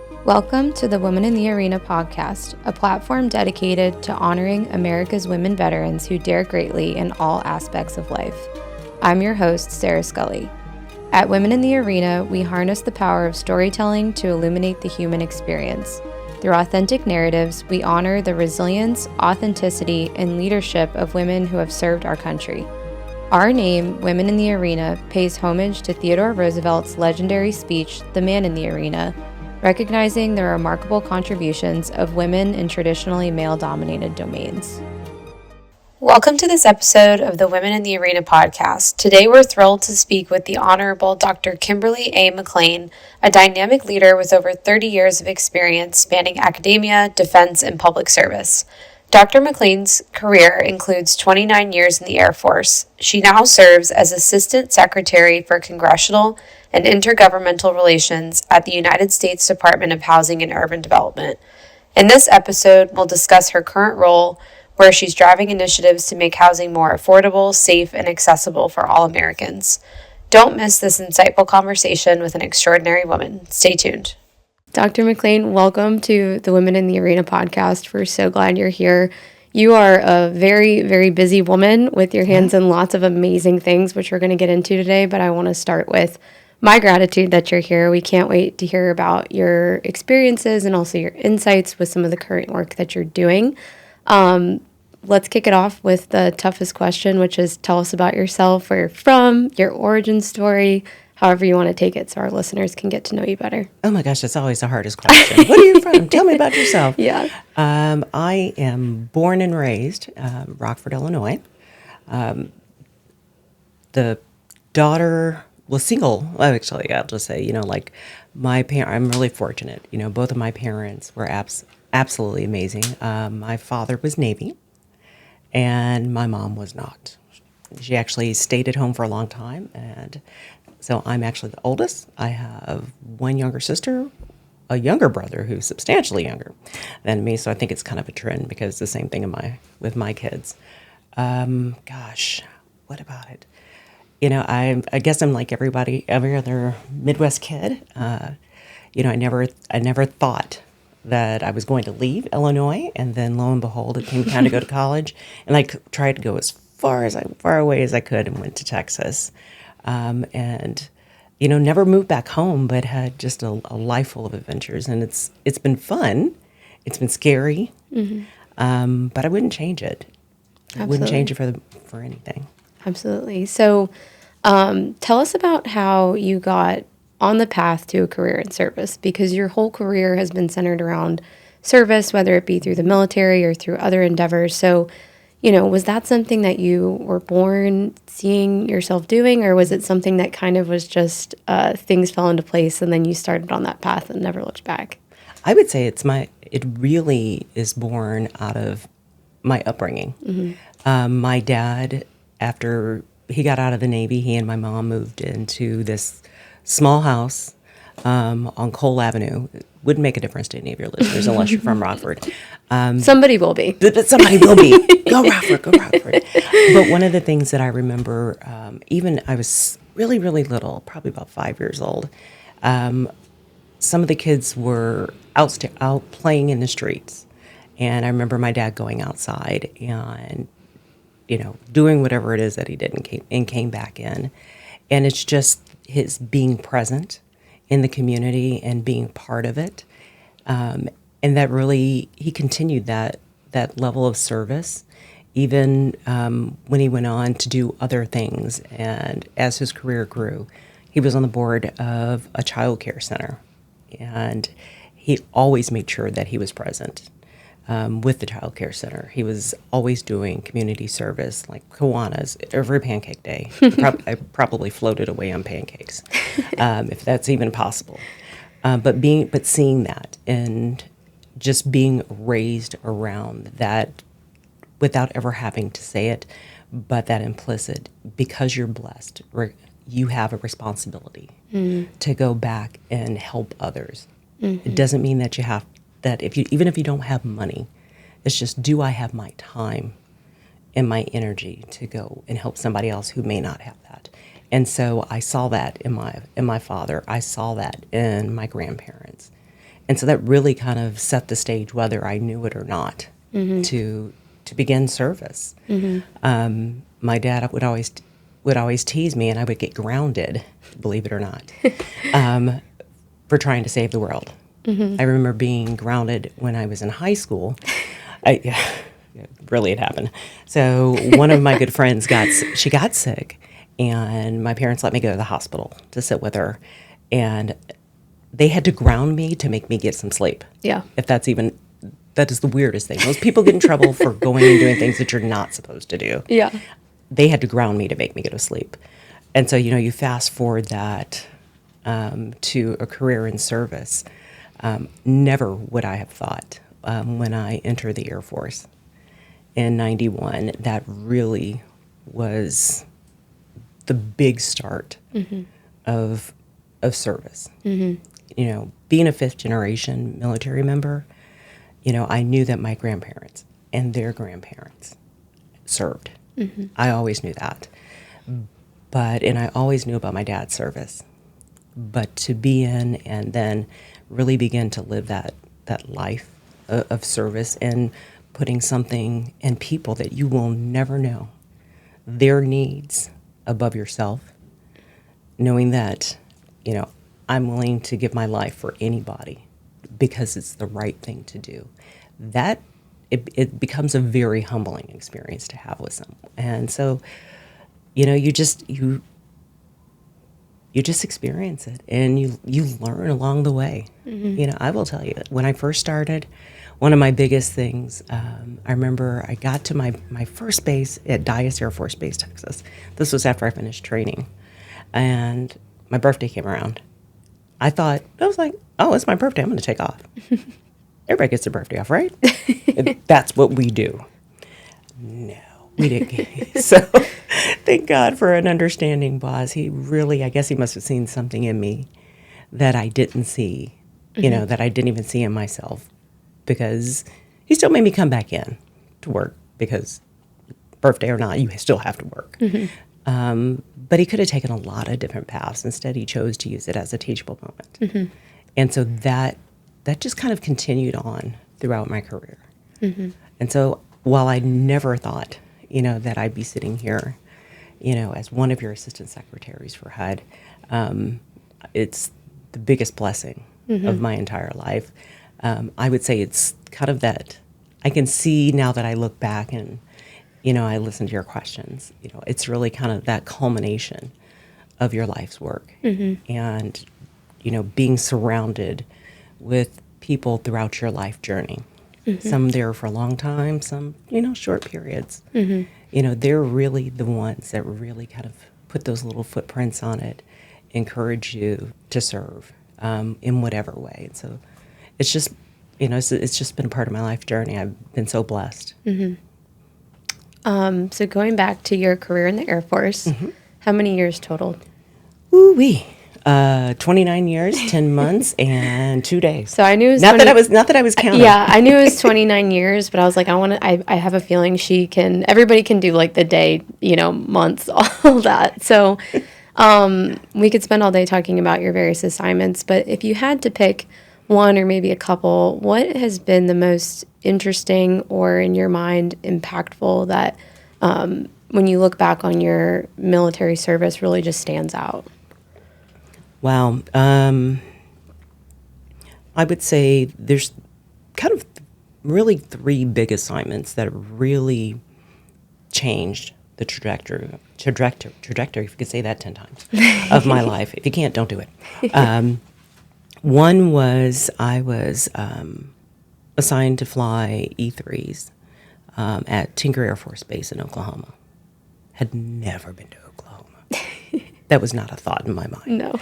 Welcome to the Women in the Arena podcast, a platform dedicated to honoring America's women veterans who dare greatly in all aspects of life. I'm your host, Sarah Scully. At Women in the Arena, we harness the power of storytelling to illuminate the human experience. Through authentic narratives, we honor the resilience, authenticity, and leadership of women who have served our country. Our name, Women in the Arena, pays homage to Theodore Roosevelt's legendary speech, The Man in the Arena, recognizing the remarkable contributions of women in traditionally male-dominated domains. Welcome to this episode of the Women in the Arena podcast. Today we're thrilled to speak with the Honorable Dr. Kimberly A. McClain, a dynamic leader with over 30 years of experience spanning academia, defense, and public service. Dr. McClain's career includes 29 years in the Air Force. She now serves as Assistant Secretary for Congressional and Intergovernmental Relations at the United States Department of Housing and Urban Development. In this episode, we'll discuss her current role, where she's driving initiatives to make housing more affordable, safe, and accessible for all Americans. Don't miss this insightful conversation with an extraordinary woman. Stay tuned. Dr. McClain, welcome to the Women in the Arena podcast. We're so glad you're here. You are a very, very busy woman with your hands in lots of amazing things, which we're going to get into today, but I want to start with my gratitude that you're here. We can't wait to hear about your experiences and also your insights with some of the current work that you're doing. Let's kick it off with the toughest question, which is tell us about yourself, where you're from, your origin story, however you want to take it so our listeners can get to know you better. Oh my gosh, that's always the hardest question. Where are you from? Tell me about yourself. Yeah. I am born and raised Rockford, Illinois. The daughter, single, actually, I'll just say, I'm really fortunate. Both of my parents were absolutely amazing. My father was Navy, and my mom was not. She actually stayed at home for a long time, and so I'm actually the oldest. I have one younger sister, a younger brother who's substantially younger than me, so I think it's kind of a trend because it's the same thing with my kids. What about it? I guess I'm like every other Midwest kid. I never thought that I was going to leave Illinois, and then lo and behold, it came time to go to college, and I tried to go as far away as I could and went to Texas, and never moved back home, but had just a life full of adventures, and it's been fun, it's been scary, but I wouldn't change it. Absolutely. I wouldn't change it for anything. Absolutely. So, tell us about how you got on the path to a career in service, because your whole career has been centered around service, whether it be through the military or through other endeavors. So, was that something that you were born seeing yourself doing, or was it something that kind of was just things fell into place and then you started on that path and never looked back? I would say it really is born out of my upbringing. Mm-hmm. My dad, after he got out of the Navy, he and my mom moved into this small house on Cole Avenue. It wouldn't make a difference to any of your listeners unless you're from Rockford. Somebody will be. Somebody will be. Go Rockford, go Rockford. But one of the things that I remember, even I was really, really little, probably about 5 years old, some of the kids were out playing in the streets. And I remember my dad going outside and, doing whatever it is that he did and came back in. And it's just his being present in the community and being part of it. And that really, he continued that level of service, even when he went on to do other things. And as his career grew, he was on the board of a child care center. And he always made sure that he was present with the child care center. He was always doing community service, like Kiwanis every pancake day. I probably floated away on pancakes, if that's even possible. But seeing that and just being raised around that without ever having to say it, but that implicit, because you're blessed, you have a responsibility to go back and help others. Mm-hmm. It doesn't mean that you have that even if you don't have money, it's just, do I have my time and my energy to go and help somebody else who may not have that? And so I saw that in my father. I saw that in my grandparents. And so that really kind of set the stage, whether I knew it or not, to begin service. My dad would always tease me, and I would get grounded, believe it or not, for trying to save the world. I remember being grounded when I was in high school. Really, it happened. So one of my good friends got sick, and my parents let me go to the hospital to sit with her, and they had to ground me to make me get some sleep. Yeah. That is the weirdest thing. Most people get in trouble for going and doing things that you're not supposed to do. Yeah. They had to ground me to make me go to sleep. And so, you fast forward that to a career in service. Never would I have thought when I entered the Air Force in 91, that really was the big start of service. Being a fifth generation military member, I knew that my grandparents and their grandparents served. I always knew that. And I always knew about my dad's service. But to be in and then really begin to live that life of service and putting something in people that you will never know, their needs above yourself, knowing that, I'm willing to give my life for anybody because it's the right thing to do. That it becomes a very humbling experience to have with someone. And so, you just experience it, and you learn along the way. I will tell you, when I first started, one of my biggest things, I remember I got to my first base at Dyess Air Force Base, Texas. This was after I finished training, and my birthday came around. I was like, oh, it's my birthday, I'm going to take off. Everybody gets their birthday off, right? That's what we do. No, we didn't. So thank God for an understanding boss. He really, I guess he must have seen something in me that I didn't see, that I didn't even see in myself, because he still made me come back in to work, because birthday or not, you still have to work. But he could have taken a lot of different paths. Instead, he chose to use it as a teachable moment. And so that just kind of continued on throughout my career. And so while I never thought, that I'd be sitting here, as one of your assistant secretaries for HUD, it's the biggest blessing of my entire life. I would say it's kind of that I can see now that I look back and, I listen to your questions, it's really kind of that culmination of your life's work. And, being surrounded with people throughout your life journey. Some there for a long time, some, short periods. They're really the ones that really kind of put those little footprints on it, encourage you to serve in whatever way. And so it's just, it's just been a part of my life journey. I've been so blessed. So going back to your career in the Air Force, how many years total? Ooh-wee. 29 years, 10 months, and 2 days. So I knew it was not that I was counting. Yeah, I knew it was 29 years, but I was like, I have a feeling everybody can do like the day, months, all that. So we could spend all day talking about your various assignments, but if you had to pick one or maybe a couple, what has been the most interesting or in your mind impactful that when you look back on your military service really just stands out? Wow. I would say there's kind of really three big assignments that really changed the trajectory, if you could say that 10 times, of my life. If you can't, don't do it. One was I was assigned to fly E-3s at Tinker Air Force Base in Oklahoma. Had never been to Oklahoma. That was not a thought in my mind. No.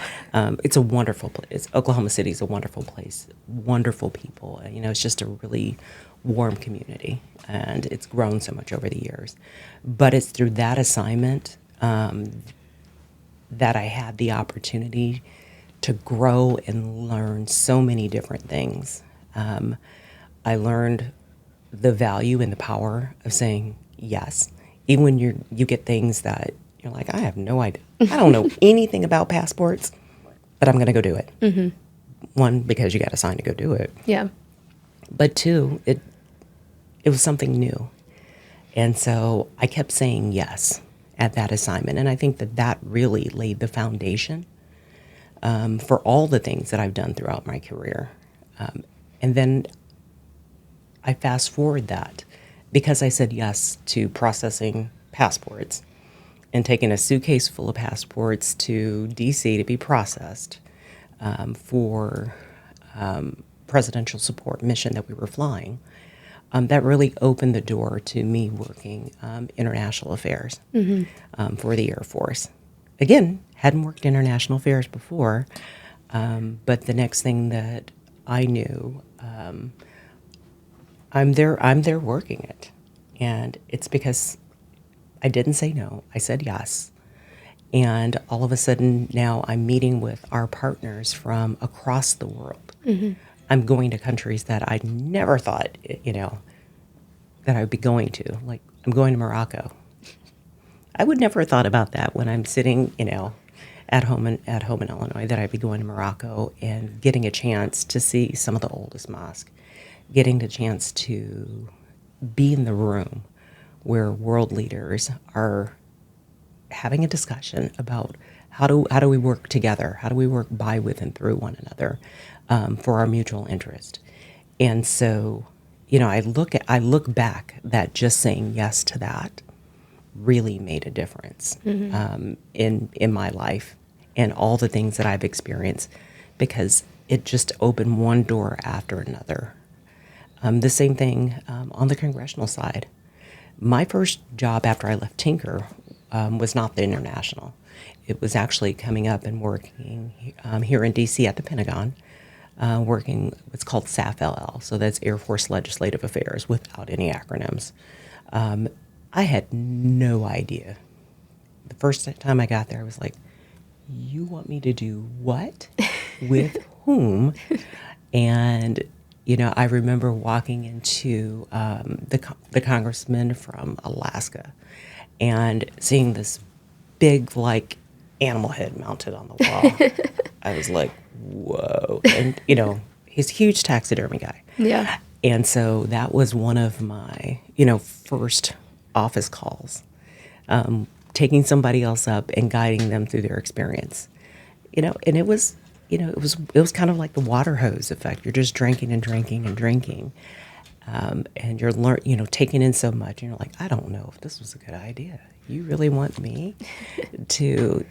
It's a wonderful place. Oklahoma City is a wonderful place. Wonderful people. It's just a really warm community, and it's grown so much over the years. But it's through that assignment that I had the opportunity to grow and learn so many different things. I learned the value and the power of saying yes, even when you get things that you're like, I have no idea. I don't know anything about passports, but I'm going to go do it. one, because you got assigned to go do it. Yeah. But two, it was something new. And so I kept saying yes at that assignment. And I think that really laid the foundation for all the things that I've done throughout my career. And then I fast forward that because I said yes to processing passports and taking a suitcase full of passports to DC to be processed for presidential support mission that we were flying. That really opened the door to me working international affairs for the Air Force. Again, hadn't worked international affairs before, but the next thing that I knew, I'm there working it. And it's because I didn't say no, I said yes. And all of a sudden now I'm meeting with our partners from across the world. I'm going to countries that I never thought, that I'd be going to. Like, I'm going to Morocco. I would never have thought about that when I'm sitting, at home in Illinois, that I'd be going to Morocco and getting a chance to see some of the oldest mosques, getting the chance to be in the room where world leaders are having a discussion about how do we work together, how do we work by, with, and through one another for our mutual interest. And so, I look back that just saying yes to that really made a difference in my life and all the things that I've experienced, because it just opened one door after another. The same thing on the congressional side. My first job after I left Tinker was not the international. It was actually coming up and working here in DC at the Pentagon, working what's called SAF-LL. So that's Air Force Legislative Affairs without any acronyms. I had no idea. The first time I got there, I was like, you want me to do what? With whom? And, I remember walking into the congressman from Alaska and seeing this big, animal head mounted on the wall. I was like, whoa. And, he's a huge taxidermy guy. Yeah. And so that was one of my, first office calls, taking somebody else up and guiding them through their experience, and it was kind of like the water hose effect. You're just drinking and drinking and drinking. And you're taking in so much, and you're like, I don't know if this was a good idea. You really want me to,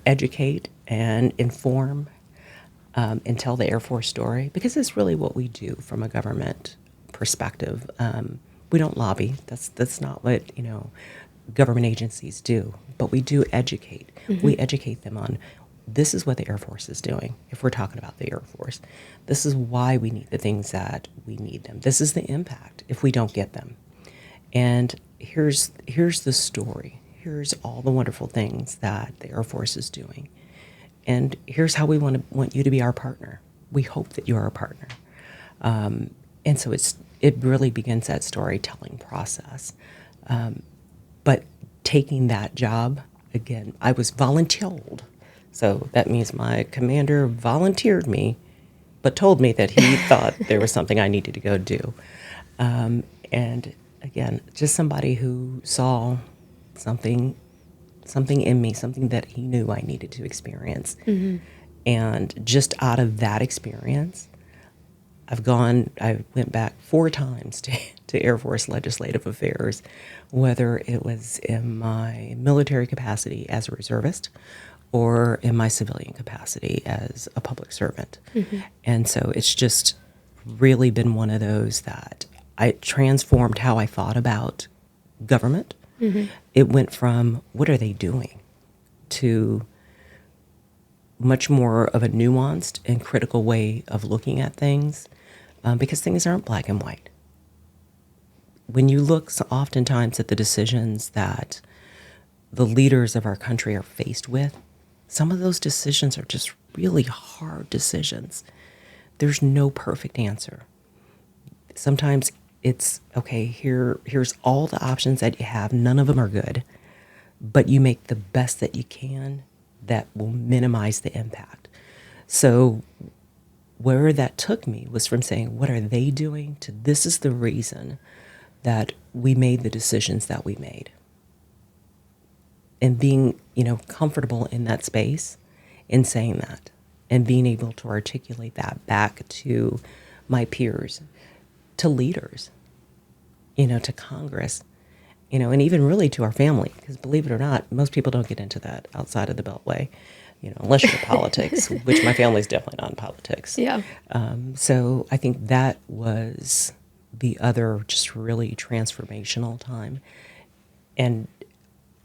educate and inform and tell the Air Force story? Because it's really what we do from a government perspective. We don't lobby. That's not what, government agencies do. But we do educate. We educate them on, this is what the Air Force is doing. If we're talking about the Air Force, this is why we need the things that we need them. This is the impact if we don't get them. And here's the story. Here's all the wonderful things that the Air Force is doing. And here's how we want you to be our partner. We hope that you're our partner. And so it really begins that storytelling process. But taking that job, again, I was volunteered. So that means my commander volunteered me, but told me that he thought there was something I needed to go do. And again, just somebody who saw something in me, something that he knew I needed to experience. And just out of that experience, I went back 4 times to Air Force Legislative Affairs, whether it was in my military capacity as a reservist or in my civilian capacity as a public servant. And so it's just really been one of those that I transformed how I thought about government. It went from, what are they doing, to much more of a nuanced and critical way of looking at things, because things aren't black and white. When you look oftentimes at the decisions that the leaders of our country are faced with, some of those decisions are just really hard decisions. There's no perfect answer. Sometimes it's, okay, here's all the options that you have. None of them are good, but you make the best that you can that will minimize the impact. So where that took me was from saying, what are they doing, to this is the reason that we made the decisions that we made. And being, comfortable in that space in saying that and being able to articulate that back to my peers, to leaders, to Congress, and even really to our family, because believe it or not, most people don't get into that outside of the Beltway, unless you're in politics, which my family's definitely not in politics. Yeah. So I think that was the other just really transformational time, and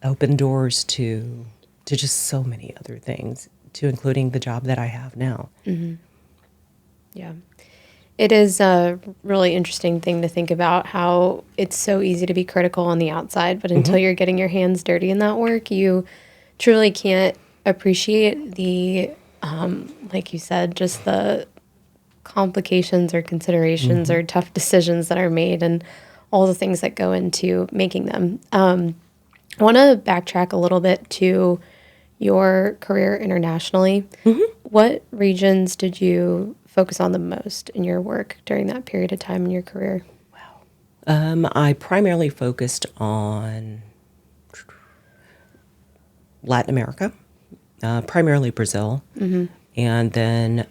opened doors to just so many other things, to including the job that I have now. Mm-hmm. Yeah. It is a really interesting thing to think about, how it's so easy to be critical on the outside, but until you're getting your hands dirty in that work, you truly can't appreciate the, like you said, just the complications or considerations or tough decisions that are made and all the things that go into making them. I want to backtrack a little bit to your career internationally. What regions did you focus on the most in your work during that period of time in your career? I primarily focused on Latin America, primarily Brazil, and then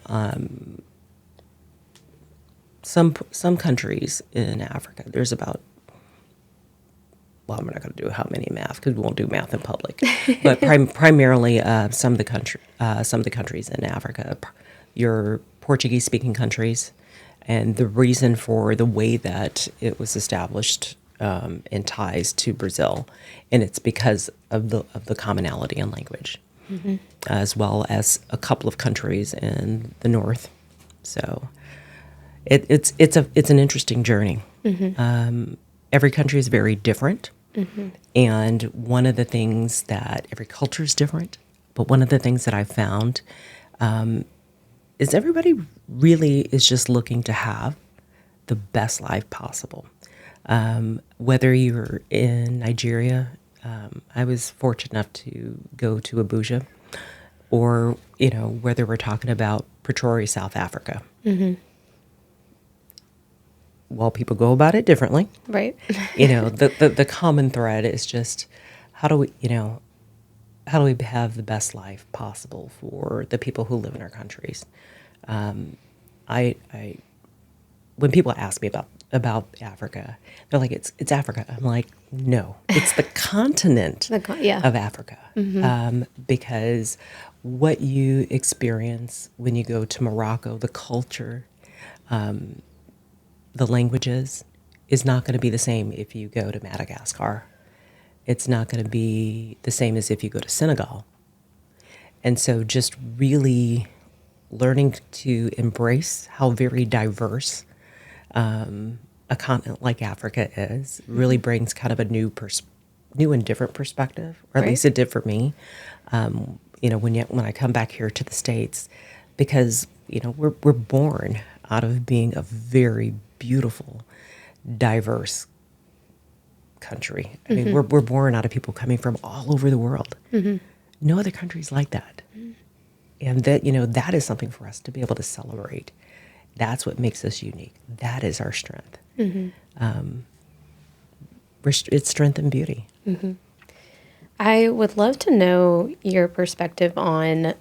some countries in Africa. There's about, well, I'm not going to do how many math because we won't do math in public, but primarily some of the countries in Africa, your Portuguese-speaking countries, and the reason for the way that it was established in ties to Brazil, and it's because of the commonality in language, as well as a couple of countries in the north. So it's an interesting journey. Every country is very different. And one of the things that every culture is different, but one of the things that I've found is everybody really is just looking to have the best life possible. Whether you're in Nigeria, I was fortunate enough to go to Abuja, or, whether we're talking about Pretoria, South Africa. Well, people go about it differently. Right. The common thread is just how do we have the best life possible for the people who live in our countries. I when people ask me about Africa, they're like, it's Africa. I'm like, no, it's the continent of Africa. Because what you experience when you go to Morocco, the culture, the languages, is not going to be the same if you go to Madagascar. It's not going to be the same as if you go to Senegal. And so just really learning to embrace how very diverse a continent like Africa is really brings kind of a new and different perspective, or at least it did for me. When I come back here to the States, because we're born out of being a very beautiful, diverse country. I mean, we're born out of people coming from all over the world. No other country's like that. And that, that is something for us to be able to celebrate. That's what makes us unique. That is our strength. It's strength and beauty. I would love to know your perspective on,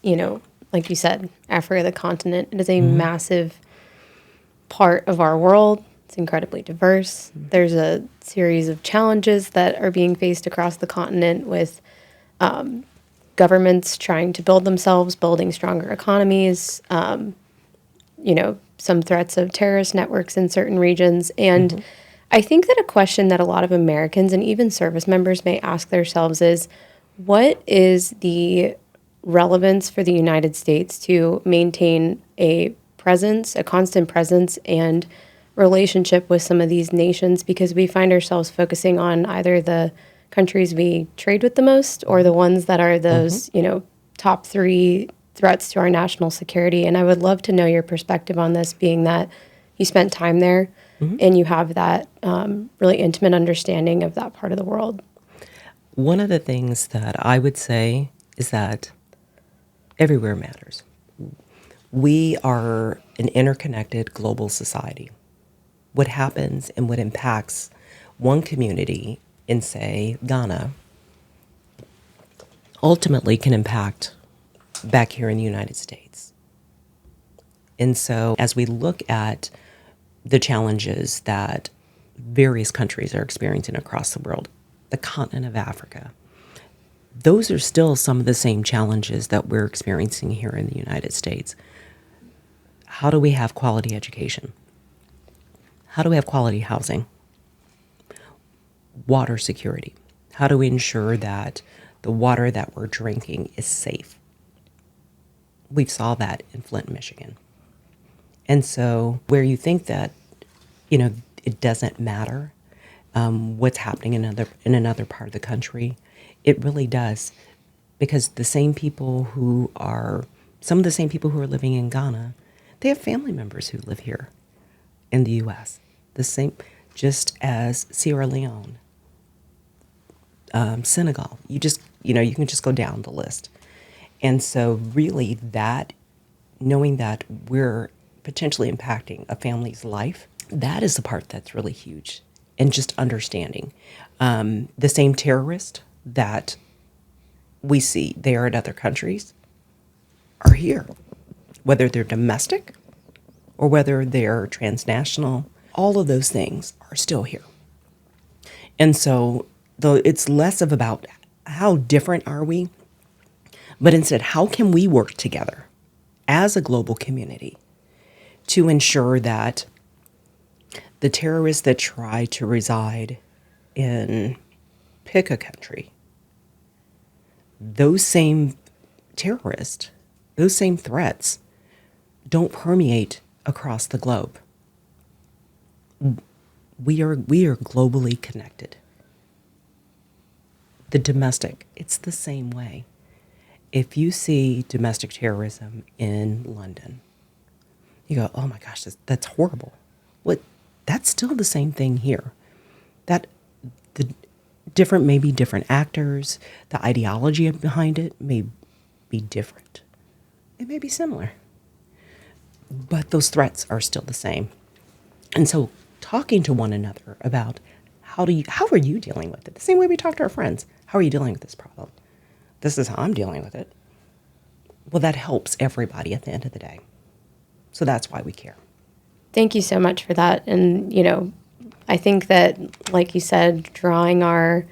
like you said, Africa, the continent. It is a massive part of our world. It's incredibly diverse. There's a series of challenges that are being faced across the continent with governments trying to build themselves, building stronger economies, some threats of terrorist networks in certain regions. And I think that a question that a lot of Americans and even service members may ask themselves is, what is the relevance for the United States to maintain a constant presence and relationship with some of these nations, because we find ourselves focusing on either the countries we trade with the most or the ones that are those, top 3 threats to our national security. And I would love to know your perspective on this, being that you spent time there and you have that really intimate understanding of that part of the world. One of the things that I would say is that everywhere matters. We are an interconnected global society. What happens and what impacts one community in, say, Ghana, ultimately can impact back here in the United States. And so as we look at the challenges that various countries are experiencing across the world, the continent of Africa, those are still some of the same challenges that we're experiencing here in the United States. How do we have quality education? How do we have quality housing? Water security. How do we ensure that the water that we're drinking is safe? We saw that in Flint, Michigan. And so where you think that, it doesn't matter what's happening in another part of the country, it really does. Because some of the same people who are living in Ghana, they have family members who live here in the U.S. The same, just as Sierra Leone, Senegal. You can just go down the list. And so really knowing that we're potentially impacting a family's life, that is the part that's really huge. And just understanding the same terrorists that we see there in other countries are here, whether they're domestic or whether they're transnational, all of those things are still here. And so though it's less of about how different are we, but instead, how can we work together as a global community to ensure that the terrorists that try to reside in pick a country, those same terrorists, those same threats don't permeate across the globe. We are globally connected. The domestic, it's the same way. If you see domestic terrorism in London, you go, oh my gosh, that's horrible. That's still the same thing here. That maybe different actors, the ideology behind it may be different. It may be similar, but those threats are still the same. And so talking to one another about how are you dealing with it? The same way we talk to our friends. How are you dealing with this problem? This is how I'm dealing with it. Well, that helps everybody at the end of the day. So that's why we care. Thank you so much for that. And, I think that, like you said, drawing our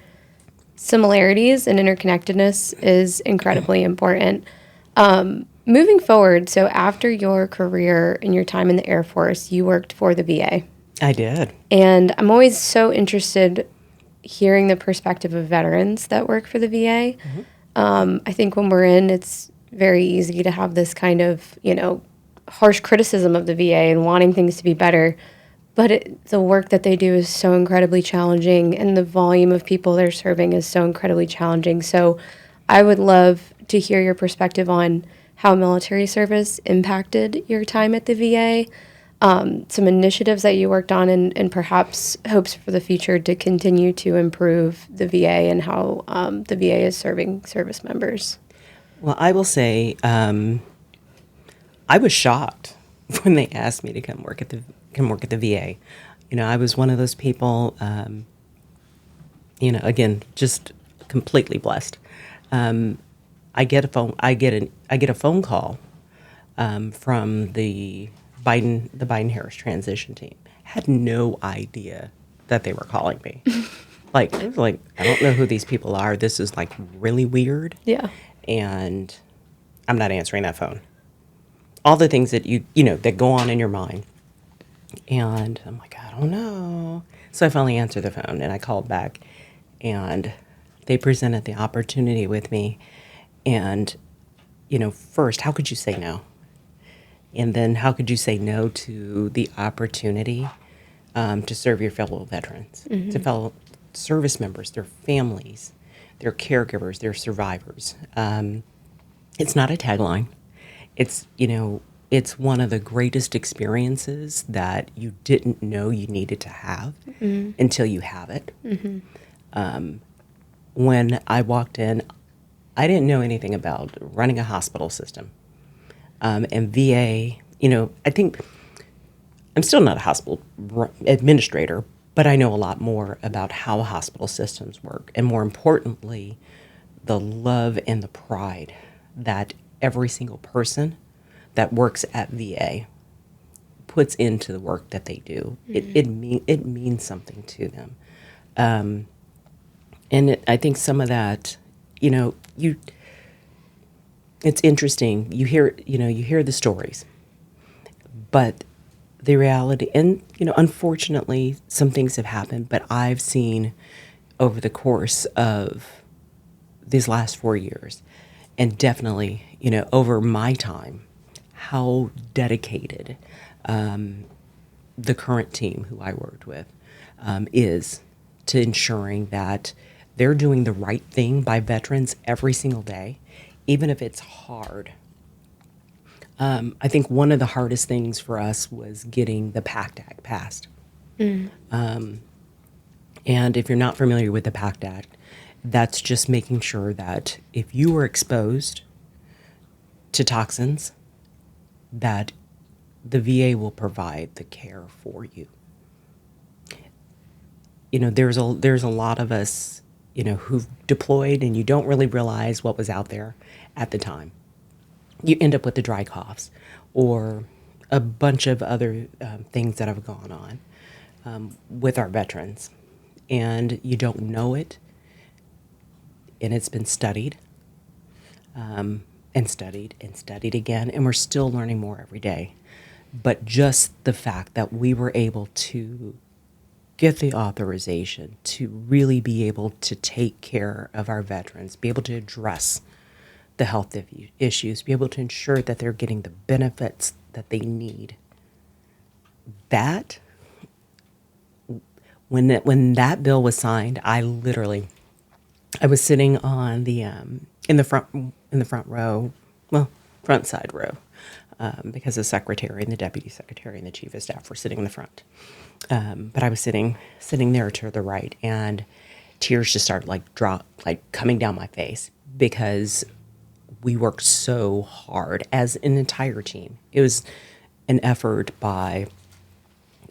similarities and interconnectedness is incredibly important. Moving forward, so after your career and your time in the Air Force, you worked for the VA. I did. And I'm always so interested hearing the perspective of veterans that work for the VA. Mm-hmm. I think when we're in, it's very easy to have this kind of, harsh criticism of the VA and wanting things to be better. But the work that they do is so incredibly challenging, and the volume of people they're serving is so incredibly challenging. So I would love to hear your perspective on how military service impacted your time at the VA, some initiatives that you worked on, and perhaps hopes for the future to continue to improve the VA and how the VA is serving service members. Well, I will say I was shocked when they asked me to come work at the VA. I was one of those people, again, just completely blessed. I get a phone call from the Biden-Harris transition team. Had no idea that they were calling me. I was like, I don't know who these people are. This is really weird. Yeah. And I'm not answering that phone. All the things that that go on in your mind. And I'm like, I don't know. So I finally answered the phone and I called back, and they presented the opportunity with me. And, first, how could you say no? And then how could you say no to the opportunity to serve your fellow veterans, mm-hmm. to fellow service members, their families, their caregivers, their survivors? It's not a tagline. It's one of the greatest experiences that you didn't know you needed to have mm-hmm. until you have it. Mm-hmm. When I walked in, I didn't know anything about running a hospital system. And VA, I think I'm still not a hospital administrator, but I know a lot more about how hospital systems work, and more importantly, the love and the pride that every single person that works at VA puts into the work that they do. It means something to them. I think some of that, it's interesting. You hear the stories, but the reality, and unfortunately, some things have happened. But I've seen over the course of these last 4 years, and definitely, over my time, how dedicated the current team who I worked with is to ensuring that they're doing the right thing by veterans every single day, even if it's hard. I think one of the hardest things for us was getting the PACT Act passed. And if you're not familiar with the PACT Act, that's just making sure that if you were exposed to toxins, that the VA will provide the care for you. There's a lot of us, who've deployed, and you don't really realize what was out there at the time. You end up with the dry coughs or a bunch of other things that have gone on with our veterans, and you don't know it, and it's been studied and studied and studied again, and we're still learning more every day. But just the fact that we were able to get the authorization to really be able to take care of our veterans, be able to address the health issues, be able to ensure that they're getting the benefits that they need. That, when that bill was signed, I was sitting on the in the front row, well, front side row, because the secretary and the deputy secretary and the chief of staff were sitting in the front. But I was sitting there to the right, and tears just started coming down my face, because we worked so hard as an entire team. It was an effort by,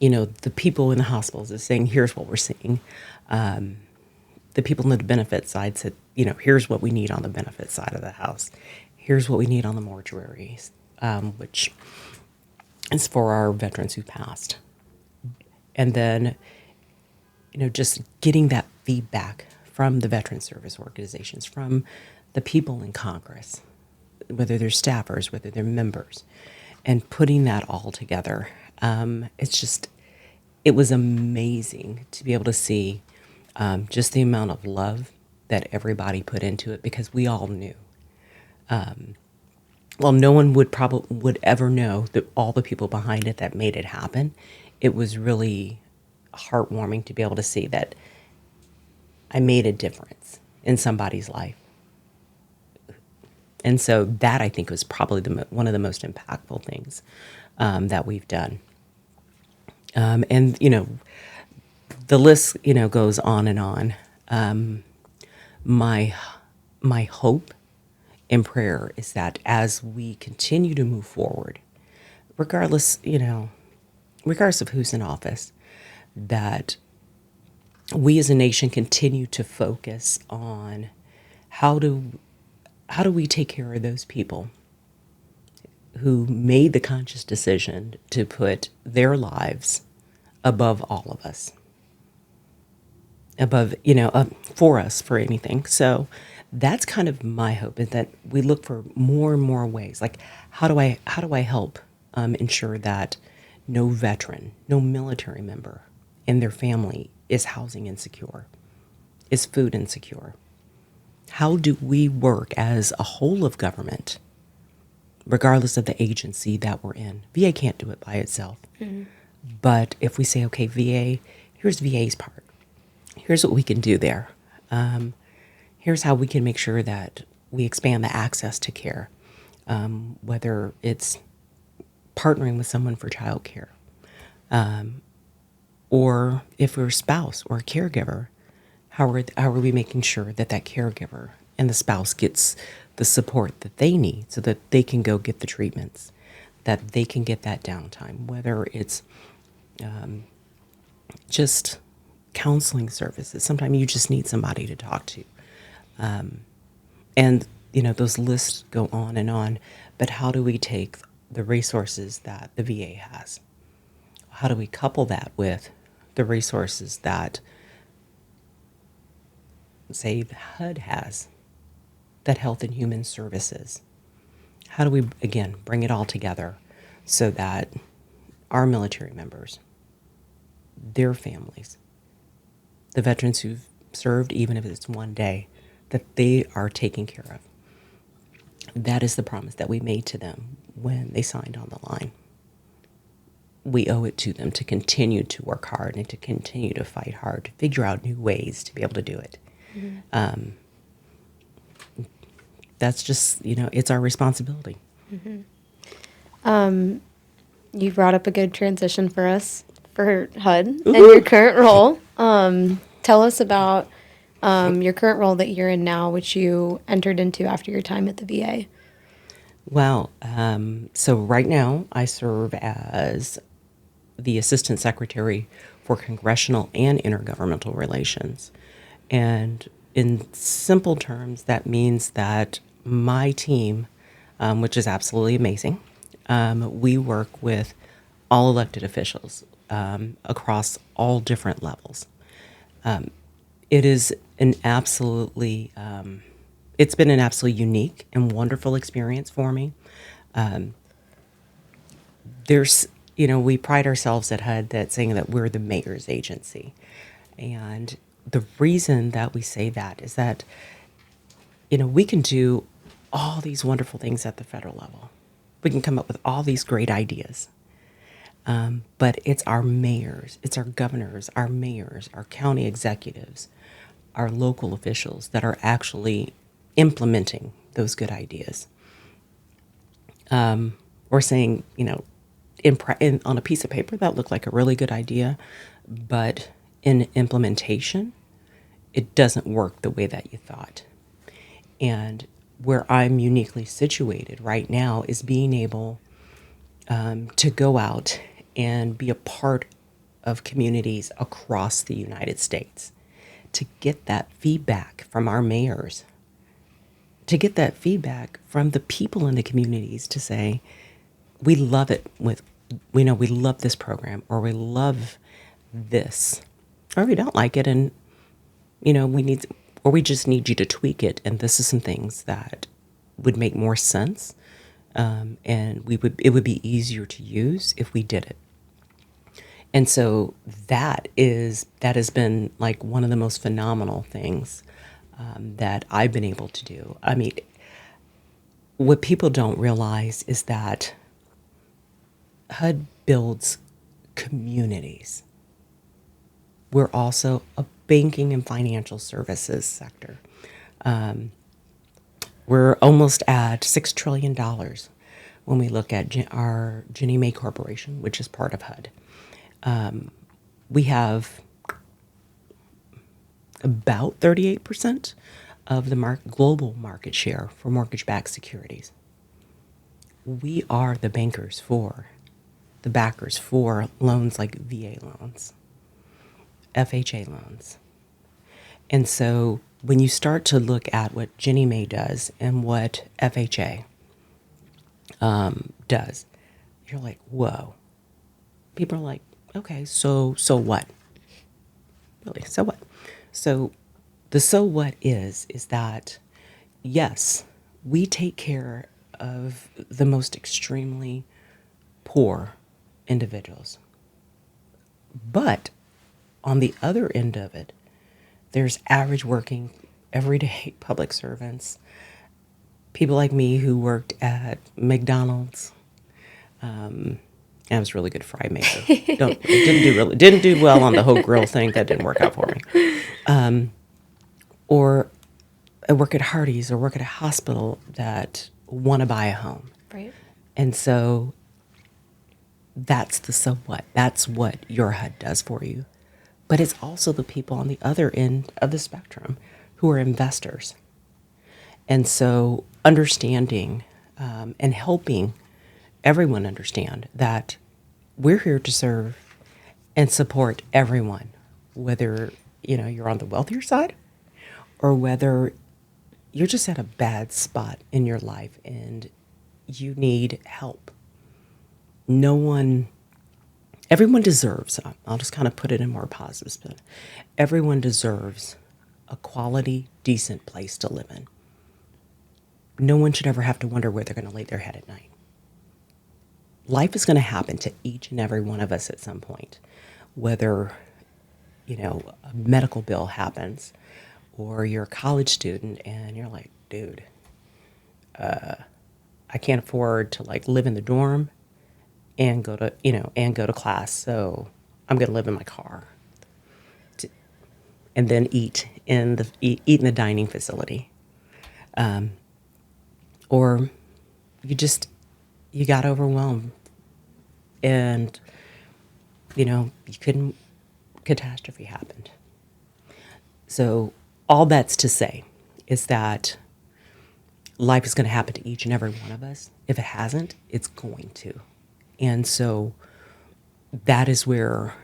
the people in the hospitals is saying, here's what we're seeing. The people on the benefit side said, here's what we need on the benefit side of the house. Here's what we need on the mortuaries, which is for our veterans who passed. And then, just getting that feedback from the veteran service organizations, from the people in Congress, whether they're staffers, whether they're members, and putting that all together. It was amazing to be able to see just the amount of love that everybody put into it, because we all knew. No one would ever know that all the people behind it that made it happen. It was really heartwarming to be able to see that I made a difference in somebody's life. And so that, I think, was probably one of the most impactful things that we've done. And, the list, goes on and on. My hope and prayer is that as we continue to move forward, regardless of who's in office, that we as a nation continue to focus on how do we take care of those people who made the conscious decision to put their lives above all of us, for us, for anything. So that's kind of my hope, is that we look for more and more ways. Like, how do I help ensure that no veteran, no military member and their family is housing insecure, is food insecure? How do we work as a whole of government, regardless of the agency that we're in? VA can't do it by itself. Mm-hmm. But if we say, okay, VA, here's VA's part. Here's what we can do there. Here's how we can make sure that we expand the access to care, whether it's partnering with someone for childcare, or if we're a spouse or a caregiver, how are we making sure that caregiver and the spouse gets the support that they need so that they can go get the treatments, that they can get that downtime, whether it's just counseling services. Sometimes you just need somebody to talk to. And, those lists go on, but how do we take the resources that the VA has? How do we couple that with the resources that, say, the HUD has, that Health and Human Services? How do we, again, bring it all together so that our military members, their families, the veterans who've served, even if it's one day, that they are taken care of? That is the promise that we made to them when they signed on the line. We owe it to them to continue to work hard and to continue to fight hard, to figure out new ways to be able to do it. Mm-hmm. That's just, it's our responsibility. Mm-hmm. You brought up a good transition for us for HUD and your current role. Tell us about your current role that you're in now, which you entered into after your time at the VA. Well, so right now I serve as the Assistant Secretary for Congressional and Intergovernmental Relations. And in simple terms, that means that my team, which is absolutely amazing, we work with all elected officials across all different levels. It is an absolutely, it's been an absolutely unique and wonderful experience for me. We pride ourselves at HUD that saying that we're the mayor's agency. And the reason that we say that is that, we can do all these wonderful things at the federal level. We can come up with all these great ideas. But it's our mayors, it's our governors, our mayors, our county executives, our local officials that are actually implementing those good ideas. Or saying, on a piece of paper that looked like a really good idea, but in implementation, it doesn't work the way that you thought. And where I'm uniquely situated right now is being able to go out and be a part of communities across the United States, to get that feedback from our mayors, to get that feedback from the people in the communities to say, we love it we love this program, or we love this, or we don't like it, and we just need you to tweak it, and this is some things that would make more sense, and it would be easier to use if we did it. And so that has been like one of the most phenomenal things that I've been able to do. I mean, what people don't realize is that HUD builds communities. We're also a banking and financial services sector. We're almost at $6 trillion when we look at our Ginnie Mae Corporation, which is part of HUD. We have about 38% of the global market share for mortgage-backed securities. We are the backers for loans like VA loans, FHA loans. And so when you start to look at what Ginnie Mae does and what FHA does, you're like, whoa. People are like, okay, so what? Really, so what? So what is that, yes, we take care of the most extremely poor individuals. But on the other end of it, there's average working, everyday public servants, people like me who worked at McDonald's. I was really good fry maker. Didn't do well on the whole grill thing. That didn't work out for me. Or I work at Hardee's or work at a hospital that want to buy a home. Right. And so that's the so what. That's what your HUD does for you. But it's also the people on the other end of the spectrum who are investors. And so understanding and helping everyone understand that we're here to serve and support everyone, whether you're on the wealthier side or whether you're just at a bad spot in your life and you need help. Everyone deserves, I'll just kind of put it in more positive spin. Everyone deserves a quality, decent place to live in. No one should ever have to wonder where they're going to lay their head at night. Life is going to happen to each and every one of us at some point, whether, a medical bill happens or you're a college student and you're like, dude, I can't afford to live in the dorm and go to class. So I'm going to live in my car and then eat in the dining facility. Or you got overwhelmed and, catastrophe happened. So all that's to say is that life is going to happen to each and every one of us. If it hasn't, it's going to. And so that is where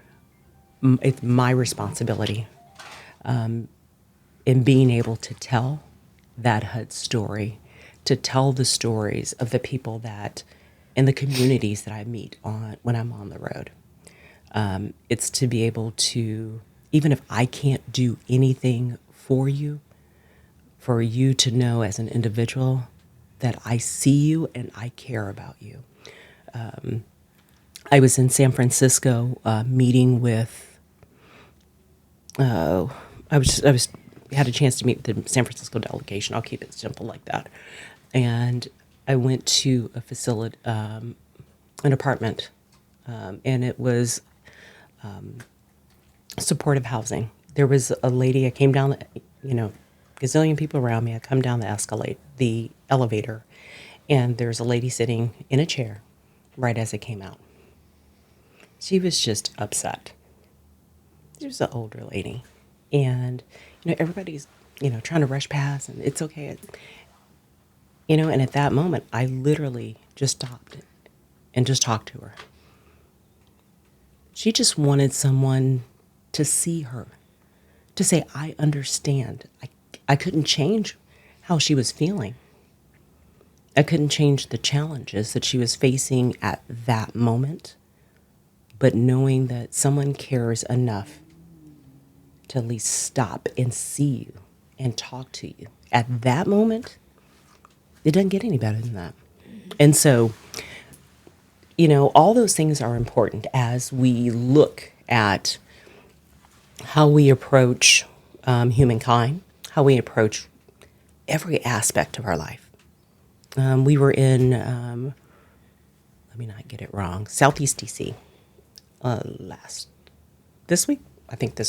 it's my responsibility in being able to tell that HUD story, to tell the stories of the people that in the communities that I meet when I'm on the road. It's to be able to, even if I can't do anything for you to know as an individual that I see you and I care about you. I was in San Francisco meeting with, had a chance to meet the San Francisco delegation. I'll keep it simple like that. And I went to a facility, an apartment, and it was supportive housing. There was a lady, I came down, gazillion people around me. I come down the elevator, and there's a lady sitting in a chair right as it came out. She was just upset. She was an older lady. And, everybody's, trying to rush past, and it's okay. And at that moment, I literally just stopped and just talked to her. She just wanted someone to see her, to say, I understand. I couldn't change how she was feeling. I couldn't change the challenges that she was facing at that moment, but knowing that someone cares enough to at least stop and see you and talk to you at that moment, it doesn't get any better than that. And so, all those things are important as we look at how we approach humankind, how we approach every aspect of our life. We were in, let me not get it wrong, Southeast DC this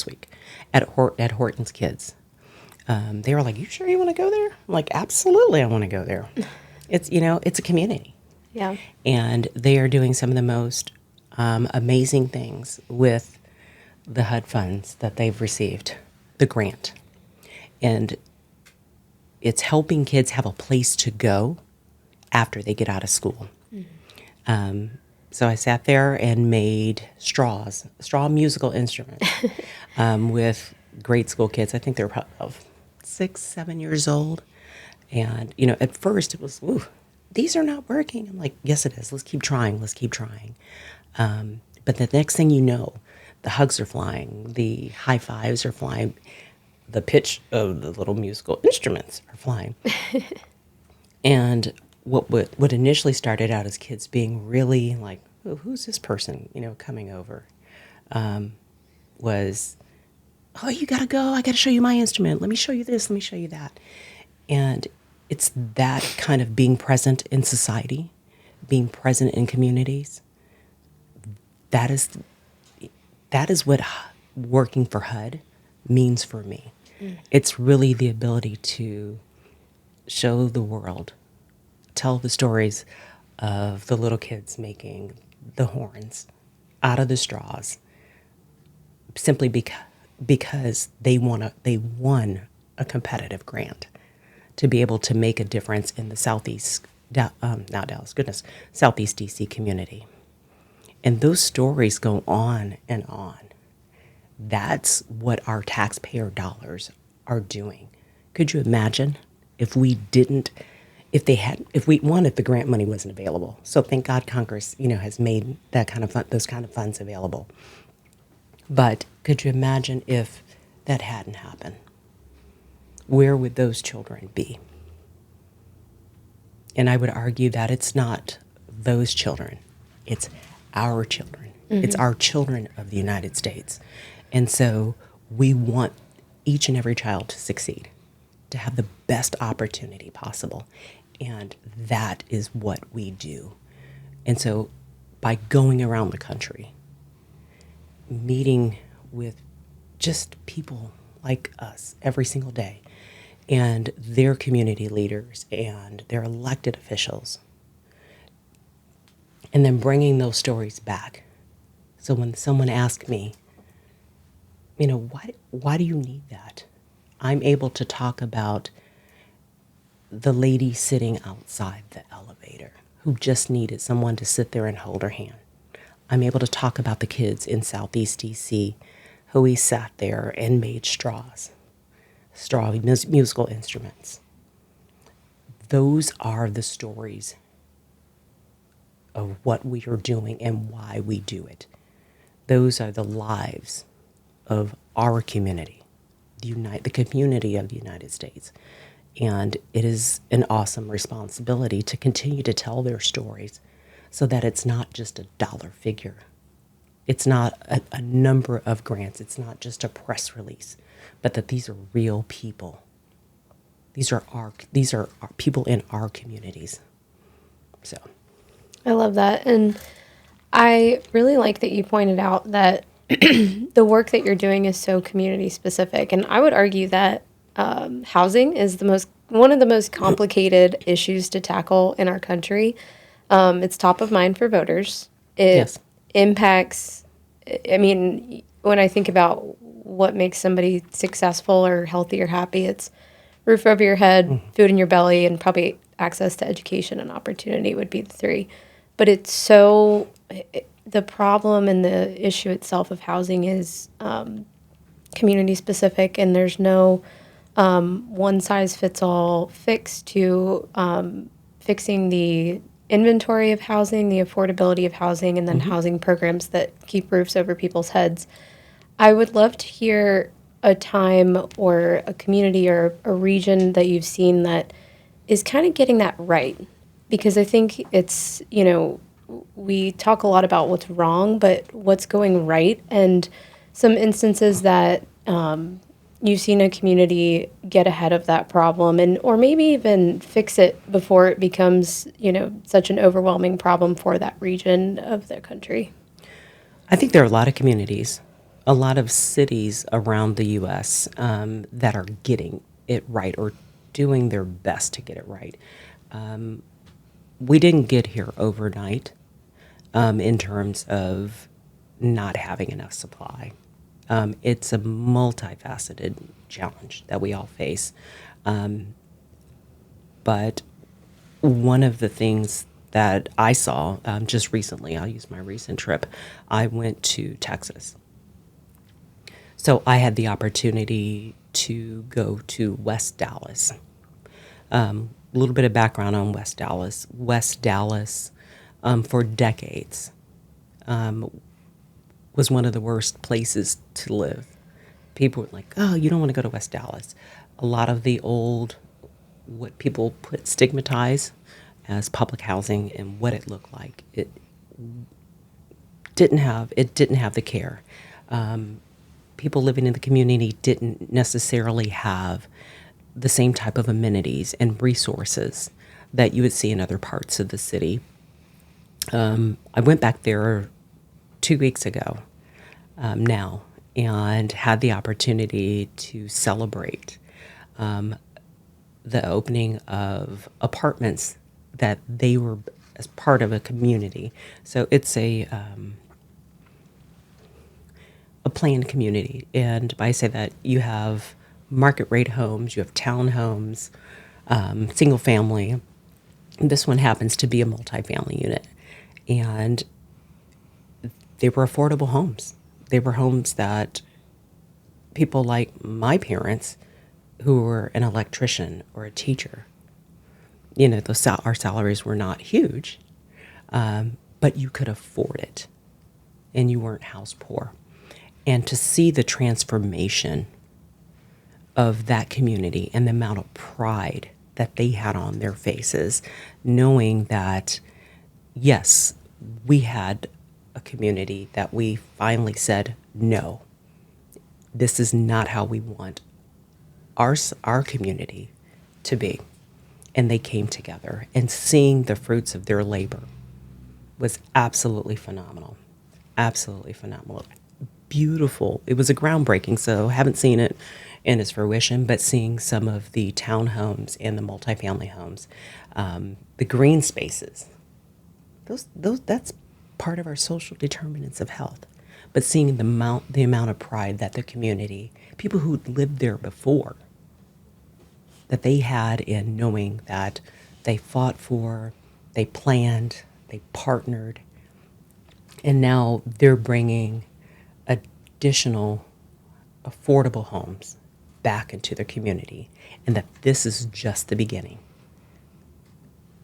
week at Horton's Kids. They were like, you sure you want to go there? I'm like, absolutely, I want to go there. It's, it's a community. Yeah. And they are doing some of the most amazing things with the HUD funds that they've received, the grant. And it's helping kids have a place to go after they get out of school. Mm-hmm. So I sat there and made straw musical instruments with grade school kids. I think they were probably 6, 7 years old. And, at first it was, ooh, these are not working. I'm like, yes, it is. Let's keep trying. But the next thing you know, the hugs are flying, the high fives are flying, the pitch of the little musical instruments are flying. And what initially started out as kids being really like, oh, who's this person, coming over, was, oh, you got to go. I got to show you my instrument. Let me show you this. Let me show you that. And it's that kind of being present in society, being present in communities. That is what working for HUD means for me. Mm. It's really the ability to show the world, tell the stories of the little kids making the horns out of the straws, simply because they won a competitive grant to be able to make a difference in the Southeast, not Dallas, goodness, Southeast DC community. And those stories go on and on. That's what our taxpayer dollars are doing. Could you imagine if we didn't, if the grant money wasn't available. So thank God Congress, has made that kind of those kind of funds available. But could you imagine if that hadn't happened? Where would those children be? And I would argue that it's not those children, it's our children. Mm-hmm. It's our children of the United States. And so we want each and every child to succeed, to have the best opportunity possible. And that is what we do. And so by going around the country, meeting with just people like us every single day, and their community leaders and their elected officials, and then bringing those stories back. So when someone asks me, why do you need that? I'm able to talk about the lady sitting outside the elevator who just needed someone to sit there and hold her hand. I'm able to talk about the kids in Southeast DC who he sat there and made straw musical instruments. Those are the stories of what we are doing and why we do it. Those are the lives of our community, the community of the United States. And it is an awesome responsibility to continue to tell their stories so that it's not just a dollar figure. It's not a number of grants. It's not just a press release, but that these are real people. These are our people in our communities. So I love that. And I really like that you pointed out that the work that you're doing is so community specific. And I would argue that housing is one of the most complicated issues to tackle in our country. It's top of mind for voters. It impacts, when I think about what makes somebody successful or healthy or happy, it's roof over your head, food in your belly, and probably access to education and opportunity would be the three. But the problem and the issue itself of housing is community specific, and there's no one size fits all fix to fixing the inventory of housing, the affordability of housing, and then housing programs that keep roofs over people's heads. I would love to hear a time or a community or a region that you've seen that is kind of getting that right. Because I think it's, we talk a lot about what's wrong, but what's going right, and some instances that you've seen a community get ahead of that problem or maybe even fix it before it becomes, such an overwhelming problem for that region of the country. I think there are a lot of communities, a lot of cities around the U.S. That are getting it right or doing their best to get it right. We didn't get here overnight in terms of not having enough supply. It's a multifaceted challenge that we all face. But one of the things that I saw just recently, I'll use my recent trip, I went to Texas. So I had the opportunity to go to West Dallas. A little bit of background on West Dallas. West Dallas, for decades, was one of the worst places to live. People were like, oh, you don't want to go to West Dallas. A lot of the old, what people stigmatize as public housing and what it looked like, it didn't have the care. People living in the community didn't necessarily have the same type of amenities and resources that you would see in other parts of the city. I went back there 2 weeks ago now and had the opportunity to celebrate the opening of apartments that they were as part of a community. So it's a planned community. And by I say that, you have market rate homes, you have townhomes, single family. This one happens to be a multifamily unit. And they were affordable homes. They were homes that people like my parents, who were an electrician or a teacher, our salaries were not huge, but you could afford it, and you weren't house poor. And to see the transformation of that community and the amount of pride that they had on their faces, knowing that, yes, we had a community that we finally said, no, this is not how we want our community to be. And they came together, and seeing the fruits of their labor was absolutely phenomenal. Absolutely phenomenal. Beautiful. It was a groundbreaking, so haven't seen it in its fruition, but seeing some of the townhomes and the multifamily homes, the green spaces, that's part of our social determinants of health. But seeing the amount of pride that the community, people who lived there before, that they had in knowing that they fought for, they planned, they partnered, and now they're bringing additional affordable homes back into their community, and that this is just the beginning.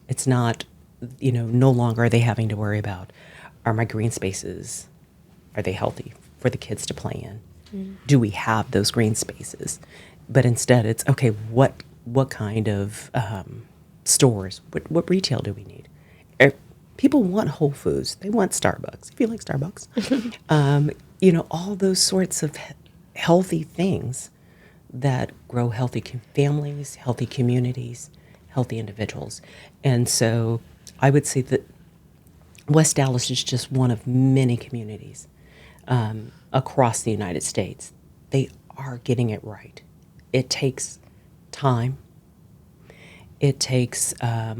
It's not, no longer are they having to worry about, are my green spaces, are they healthy for the kids to play in? Do we have those green spaces? But instead it's, okay, what kind of stores, what retail do we need? People want Whole Foods. They want Starbucks. If you like Starbucks. All those sorts of healthy things that grow healthy families, healthy communities, healthy individuals. And so I would say that West Dallas is just one of many communities across the United States. They are getting it right. It takes time. It takes a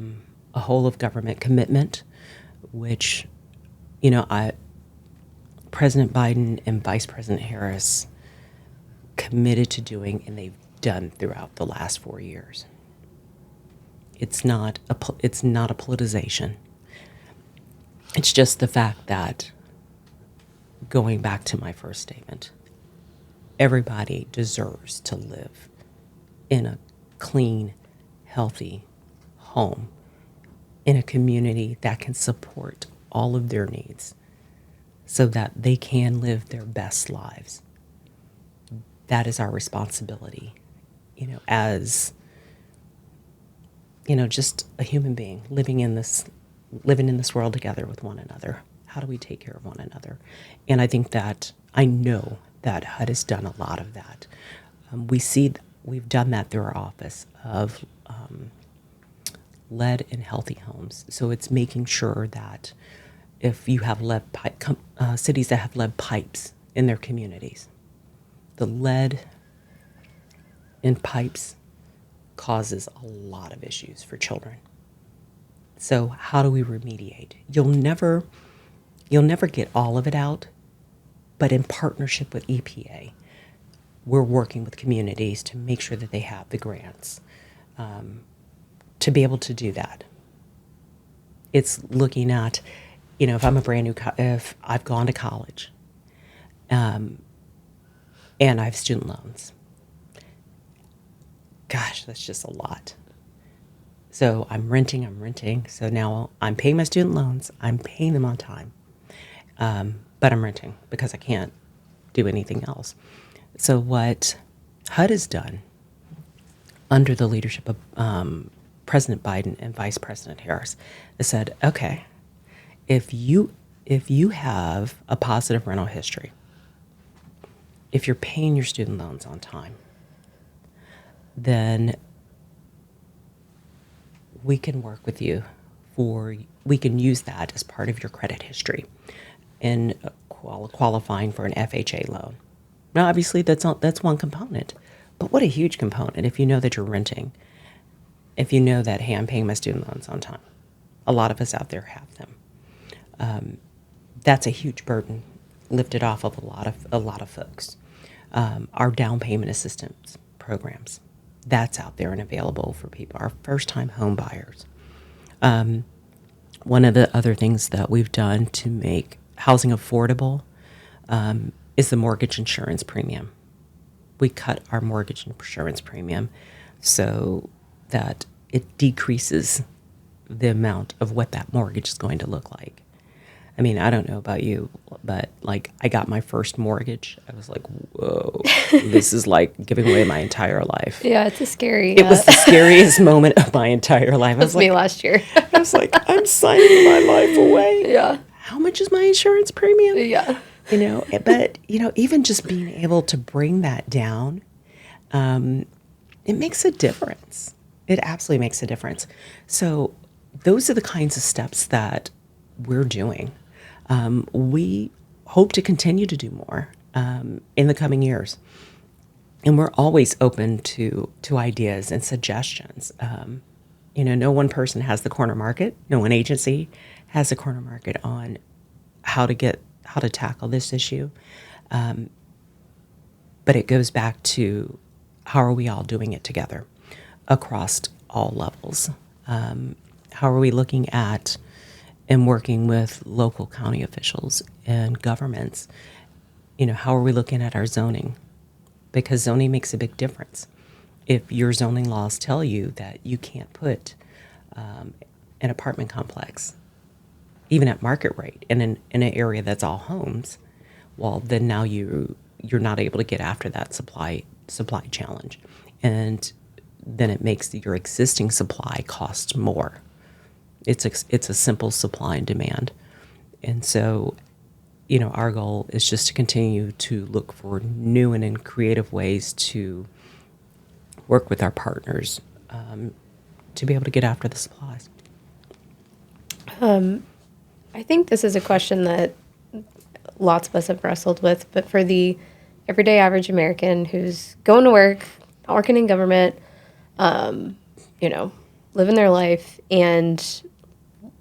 whole of government commitment, which, President Biden and Vice President Harris committed to doing, and they've done throughout the last 4 years. It's not a politicization. It's just the fact that, going back to my first statement, everybody deserves to live in a clean, healthy home, in a community that can support all of their needs so that they can live their best lives. That is our responsibility, as, just a human being living in this world together with one another. How do we take care of one another? And I know that HUD has done a lot of that. We've done that through our office of lead in healthy homes. So it's making sure that if you have cities that have lead pipes in their communities, the lead in pipes causes a lot of issues for children. So how do we remediate? You'll never get all of it out, but in partnership with EPA, we're working with communities to make sure that they have the grants to be able to do that. It's looking at, if I'm a brand new, if I've gone to college, and I have student loans. Gosh, that's just a lot. So I'm renting. So now I'm paying my student loans. I'm paying them on time. But I'm renting because I can't do anything else. So what HUD has done under the leadership of President Biden and Vice President Harris has said, okay, if you have a positive rental history, if you're paying your student loans on time, then we can work with you we can use that as part of your credit history in qualifying for an FHA loan. Now, obviously, that's one component, but what a huge component if you know that you're renting, if you know that, hey, I'm paying my student loans on time. A lot of us out there have them. That's a huge burden lifted off of a lot of folks. Our down payment assistance programs, that's out there and available for people, our first-time home buyers. One of the other things that we've done to make housing affordable is the mortgage insurance premium. We cut our mortgage insurance premium so that it decreases the amount of what that mortgage is going to look like. I mean, I don't know about you, but like I got my first mortgage. I was like, whoa, this is like giving away my entire life. Yeah, it's a scary. It was the scariest moment of my entire life. That was me last year. I was like, I'm signing my life away. Yeah. How much is my insurance premium? Yeah. But, even just being able to bring that down, it makes a difference. It absolutely makes a difference. So those are the kinds of steps that we're doing. We hope to continue to do more in the coming years. And we're always open to ideas and suggestions. No one person has the corner market. No one agency has a corner market on how to tackle this issue. But it goes back to how are we all doing it together across all levels? How are we looking at and working with local county officials and governments? How are we looking at our zoning? Because zoning makes a big difference. If your zoning laws tell you that you can't put an apartment complex, even at market rate, in an area that's all homes, well, then now you're not able to get after that supply challenge, and then it makes your existing supply cost more. It's a simple supply and demand, and so our goal is just to continue to look for new and creative ways to work with our partners to be able to get after the supplies. I think this is a question that lots of us have wrestled with, but for the everyday average American who's going to work, not working in government, living their life, and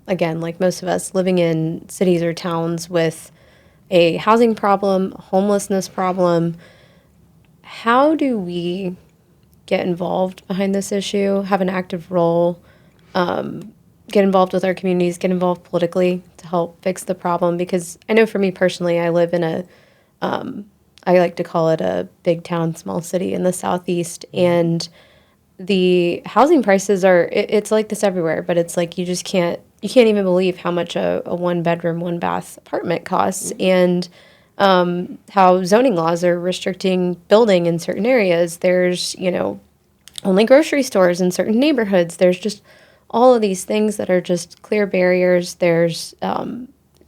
again, like most of us, living in cities or towns with a housing problem, homelessness problem, how do we get involved behind this issue, have an active role, get involved with our communities, get involved politically to help fix the problem? Because I know for me personally, I live in I like to call it a big town, small city in the Southeast, and the housing prices it's like this everywhere, but it's like you can't even believe how much a 1-bedroom, 1-bath apartment costs, and how zoning laws are restricting building in certain areas. There's, only grocery stores in certain neighborhoods. There's just all of these things that are just clear barriers. There's,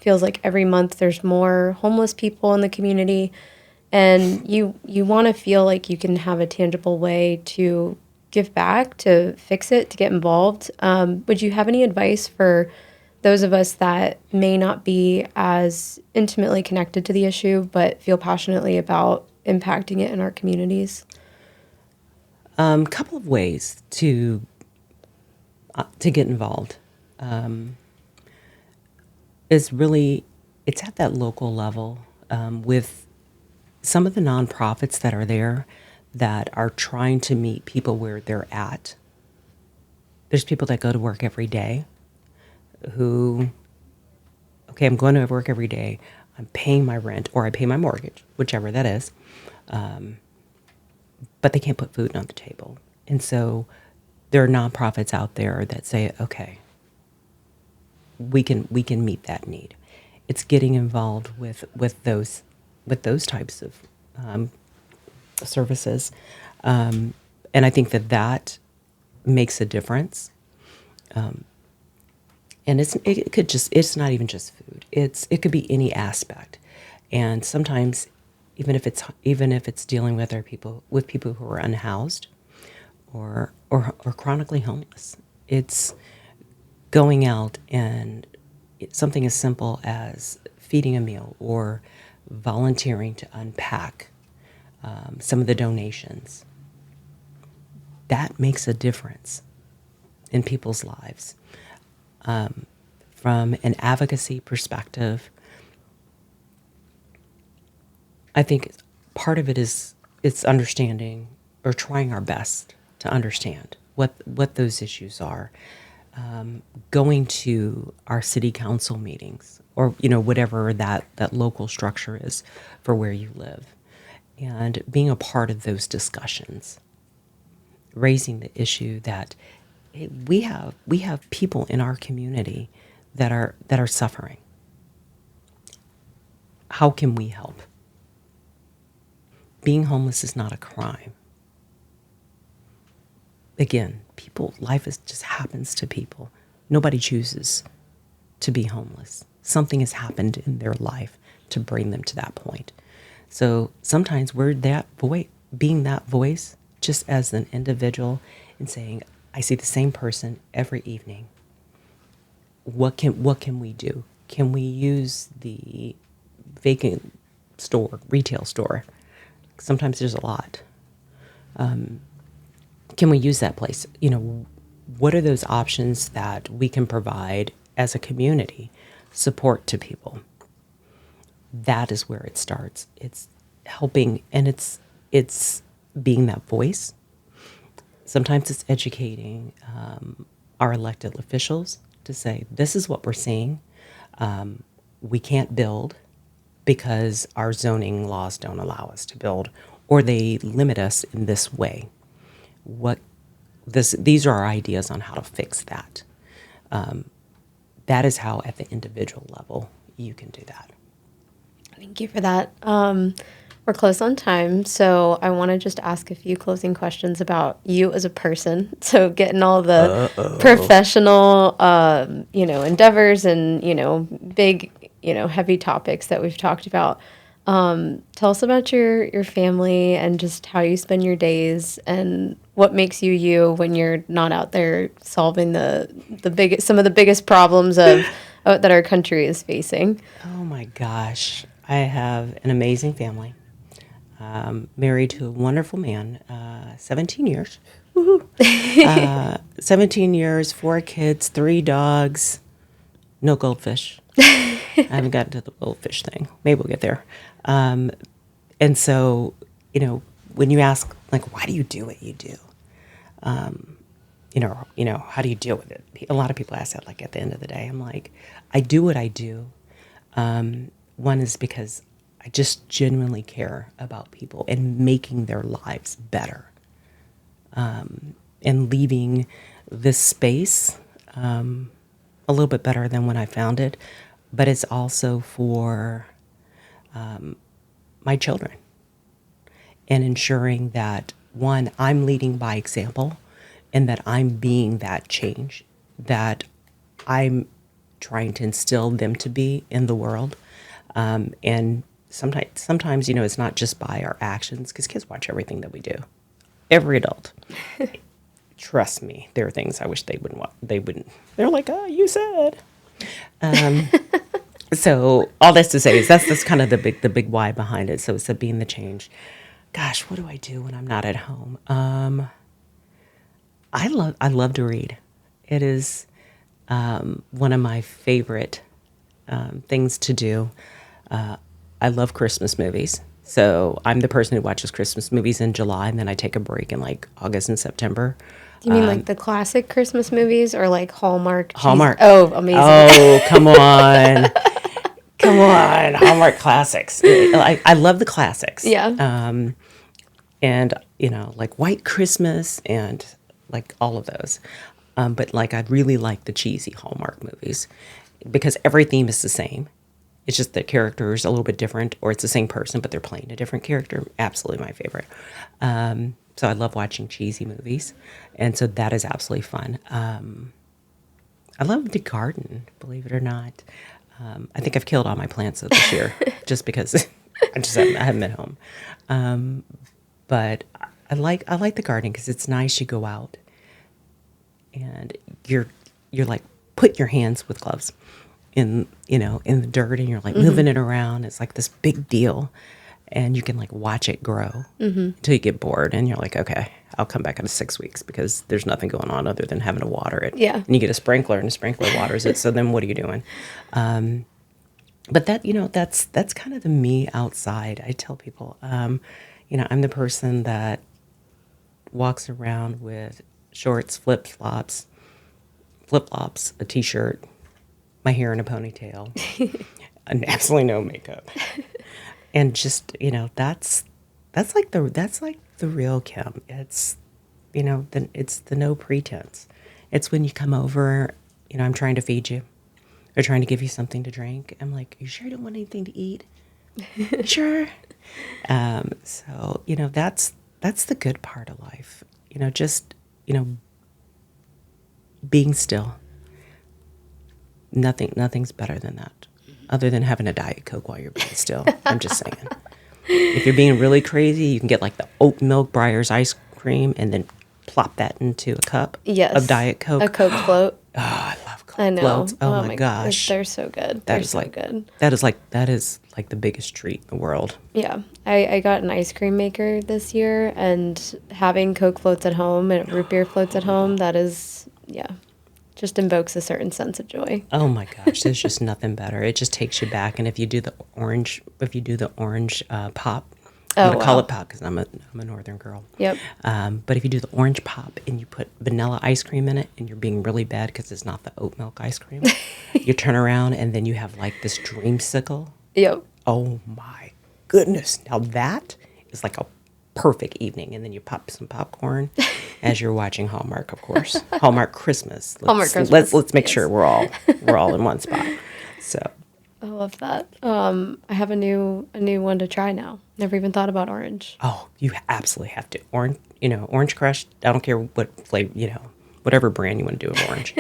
feels like every month there's more homeless people in the community, and you want to feel like you can have a tangible way to give back, to fix it, to get involved. Would you have any advice for those of us that may not be as intimately connected to the issue, but feel passionately about impacting it in our communities? Couple of ways to get involved is really, it's at that local level with some of the nonprofits that are there that are trying to meet people where they're at. There's people that go to work every day who, okay, I'm going to work every day, I'm paying my rent, or I pay my mortgage, whichever that is, but they can't put food on the table. And so there are nonprofits out there that say, okay, we can meet that need. It's getting involved with those types of services, and I think that makes a difference. And it's not even just food. It could be any aspect, and sometimes even if it's dealing with people who are unhoused or chronically homeless, it's going out and something as simple as feeding a meal or volunteering to unpack some of the donations. That makes a difference in people's lives. From an advocacy perspective, I think part of it is it's understanding or trying our best to understand what those issues are. Going to our city council meetings, or whatever that local structure is for where you live, and being a part of those discussions, raising the issue that hey, we have people in our community that are suffering. How can we help? Being homeless is not a crime. Again, life just happens to people. Nobody chooses to be homeless. Something has happened in their life to bring them to that point. So sometimes we're being that voice just as an individual and saying, I see the same person every evening. What can we do? Can we use the vacant retail store? Sometimes there's a lot. Can we use that place? What are those options that we can provide as a community support to people? That is where it starts. It's helping, and it's being that voice. Sometimes it's educating our elected officials to say, this is what we're seeing. We can't build because our zoning laws don't allow us to build, or they limit us in this way. These are our ideas on how to fix that. That is how, at the individual level, you can do that. Thank you for that. We're close on time, so I want to just ask a few closing questions about you as a person. So getting all the professional, endeavors and, big, heavy topics that we've talked about. Tell us about your family and just how you spend your days and what makes you you when you're not out there solving some of the biggest problems that our country is facing. Oh my gosh. I have an amazing family. Married to a wonderful man, 17 years. Woohoo. 17 years, 4 kids, 3 dogs, no goldfish. I haven't gotten to the goldfish thing. Maybe we'll get there. And so, when you ask, like, why do you do what you do? How do you deal with it? A lot of people ask that, like, at the end of the day. I'm like, I do what I do. One is because I just genuinely care about people and making their lives better, and leaving this space a little bit better than when I found it. But it's also for my children, and ensuring that, one, I'm leading by example, and that I'm being that change that I'm trying to instill them to be in the world. And sometimes, it's not just by our actions, because kids watch everything that we do. Every adult. Trust me, there are things I wish they wouldn't watch. They're like, oh, you said. So all this to say is that's kind of the big why behind it. So it's being the change. Gosh, what do I do when I'm not at home? I love to read. It is one of my favorite things to do. I love Christmas movies. So I'm the person who watches Christmas movies in July, and then I take a break in like August and September. Do you mean like the classic Christmas movies or like Hallmark? Hallmark. Oh, amazing. Oh, come on. Come on. Hallmark classics. I love the classics. Yeah. And, like White Christmas and like all of those. But like I really like the cheesy Hallmark movies because every theme is the same. It's just the character is a little bit different, or it's the same person, but they're playing a different character. Absolutely my favorite. So I love watching cheesy movies. And so that is absolutely fun. I love to garden, believe it or not. I think I've killed all my plants this year just because I haven't been home. But I like the gardening because it's nice. You go out and you're like, put your hands with gloves in the dirt, and you're like moving it around. It's like this big deal, and you can like watch it grow until you get bored, and you're like, okay, I'll come back in 6 weeks because there's nothing going on other than having to water it. Yeah. And you get a sprinkler, and the sprinkler waters it. So then what are you doing? But that's kind of the me outside. I tell people, I'm the person that walks around with shorts, flip-flops, a t-shirt, my hair in a ponytail, and absolutely no makeup. And just, that's like the real Kim. It's, it's the no pretense. It's when you come over, I'm trying to feed you or trying to give you something to drink. I'm like, you sure you don't want anything to eat? You sure? So, that's the good part of life. Just, being still. Nothing's better than that, other than having a Diet Coke while you're being still. I'm just saying. If you're being really crazy, you can get like the oat milk Breyers ice cream and then plop that into a cup of Diet Coke. A Coke float. Oh, I love Coke I know. floats. Oh my gosh. They're so good. That is like the biggest treat in the world. Yeah. I got an ice cream maker this year, and having Coke floats at home and root beer floats at home, that is, just invokes a certain sense of joy. Oh my gosh, there's just nothing better. It just takes you back. And if you do the orange pop, I'm going to call it pop because I'm a northern girl. Yep. But if you do the orange pop and you put vanilla ice cream in it and you're being really bad because it's not the oat milk ice cream, you turn around and then you have like this dreamsicle. Yep. Oh my goodness. Now that is like a perfect evening. And then you pop some popcorn as you're watching Hallmark, of course. Hallmark Christmas. Let's make sure we're all in one spot. So I love that. I have a new one to try now. Never even thought about orange. Oh, you absolutely have to. Orange Crush. I don't care what flavor, whatever brand you want to do of orange.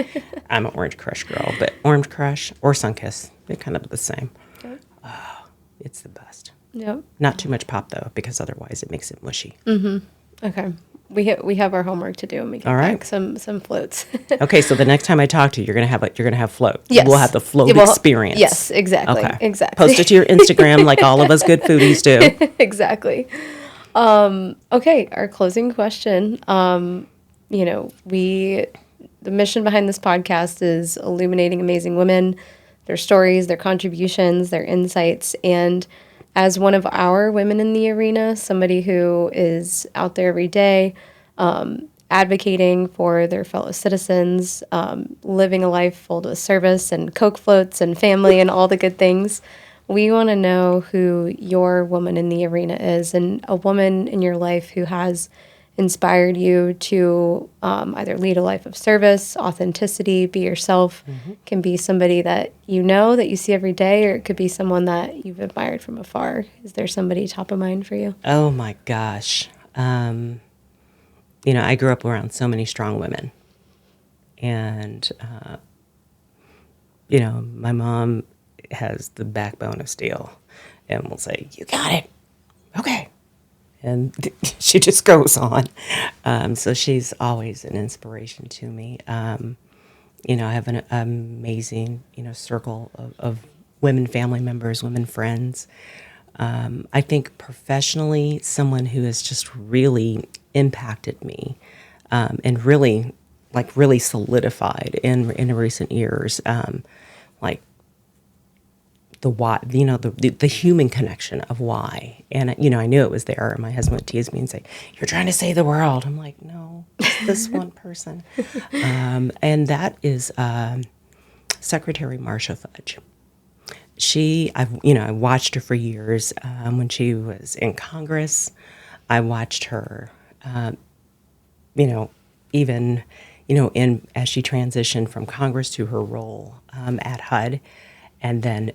I'm an Orange Crush girl, but Orange Crush or Sunkist, they're kind of the same. Okay. Oh, it's the best. Yep. Not too much pop though, because otherwise it makes it mushy. Mm-hmm. Okay. We have our homework to do, and we get back some floats. Okay, so the next time I talk to you, you're gonna have float. Yes. We'll have the float experience. Yes, exactly. Okay. Exactly. Post it to your Instagram like all of us good foodies do. Exactly. Okay, our closing question. The mission behind this podcast is illuminating amazing women, their stories, their contributions, their insights, and as one of our women in the arena, somebody who is out there every day, advocating for their fellow citizens, living a life full of service and Coke floats and family and all the good things, we want to know who your woman in the arena is, and a woman in your life who has inspired you to either lead a life of service, authenticity, be yourself. Can be somebody that that you see every day, or it could be someone that you've admired from afar. Is there somebody top of mind for you? Oh my gosh. I grew up around so many strong women. And, my mom has the backbone of steel and will say, "You got it. Okay." And she just goes on. So she's always an inspiration to me. I have an amazing, circle of women family members, women friends. I think professionally, someone who has just really impacted me and really solidified in recent years, like the why, the human connection of why. And, I knew it was there. And my husband would tease me and say, "You're trying to save the world." I'm like, no, it's this one person. And that is Secretary Marcia Fudge. I watched her for years when she was in Congress. I watched her, even, as she transitioned from Congress to her role at HUD, and then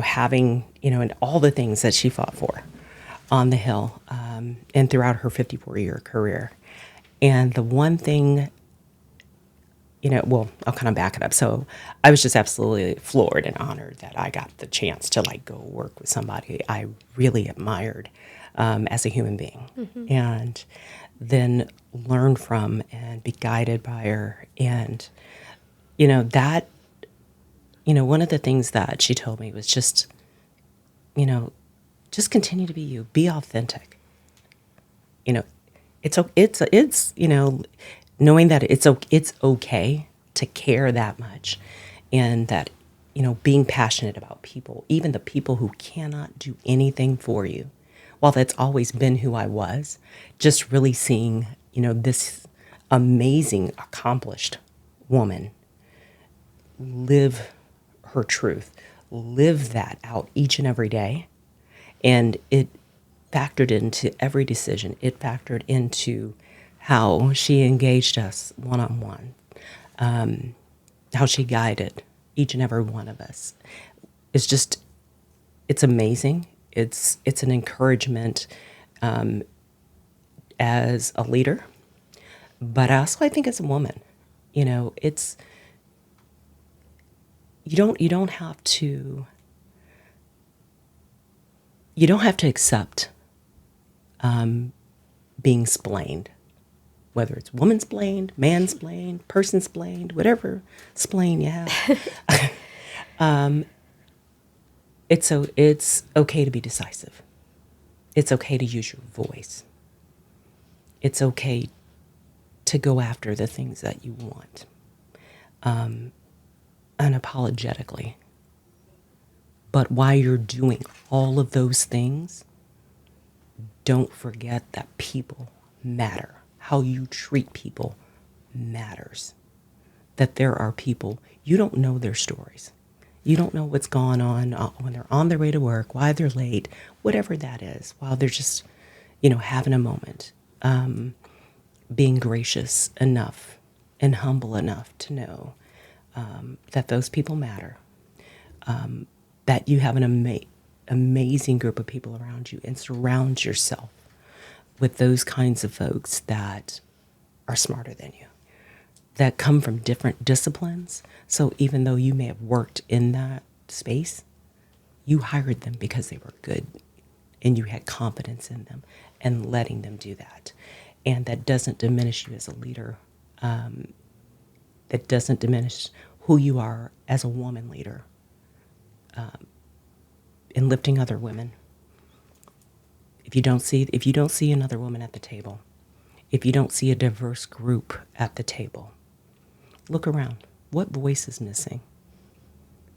having, and all the things that she fought for on the Hill and throughout her 54-year career. And the one thing, I'll kind of back it up. So I was just absolutely floored and honored that I got the chance to go work with somebody I really admired as a human being. And then learn from and be guided by her. And, one of the things that she told me was just continue to be you, be authentic. It's knowing that it's okay to care that much, and that, being passionate about people, even the people who cannot do anything for you. While that's always been who I was, just really seeing this amazing, accomplished woman live her truth, live that out each and every day. And it factored into every decision. It factored into how she engaged us one-on-one, how she guided each and every one of us. It's amazing. It's an encouragement as a leader, but I think as a woman, it's you don't have to accept being splained, whether it's woman's splained, man's splained, person's splained, whatever splain you have. It's okay to be decisive. It's okay to use your voice. It's okay to go after the things that you want, unapologetically. But while you're doing all of those things, don't forget that people matter. How you treat people matters. That there are people, you don't know their stories. You don't know what's going on when they're on their way to work, why they're late, whatever that is, while they're just, having a moment. Being gracious enough and humble enough to know that those people matter. That you have an amazing group of people around you, and surround yourself with those kinds of folks that are smarter than you, that come from different disciplines. So even though you may have worked in that space, you hired them because they were good and you had confidence in them and letting them do that. And that doesn't diminish you as a leader. That doesn't diminish who you are as a woman leader. In lifting other women. If you don't see another woman at the table, if you don't see a diverse group at the table, look around. What voice is missing?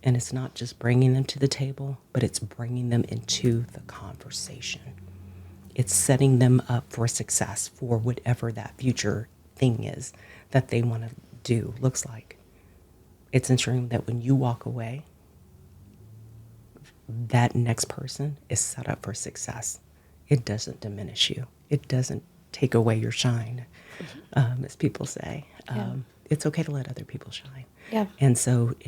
And it's not just bringing them to the table, but it's bringing them into the conversation. It's setting them up for success for whatever that future thing is that they want to do looks like. It's ensuring that when you walk away, that next person is set up for success. It doesn't diminish you. It doesn't take away your shine, as people say. It's okay to let other people shine. Yeah. And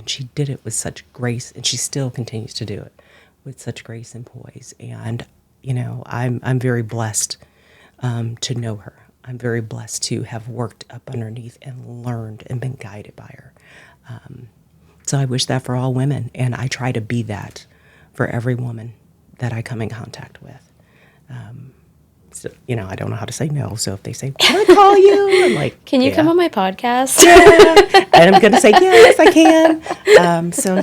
she did it with such grace, and she still continues to do it with such grace and poise. And, I'm very blessed to know her. I'm very blessed to have worked up underneath and learned and been guided by her. So I wish that for all women, and I try to be that for every woman that I come in contact with. So, I don't know how to say no. So if they say, can I call you? I'm like, can you come on my podcast? Yeah. And I'm going to say, yes, I can. So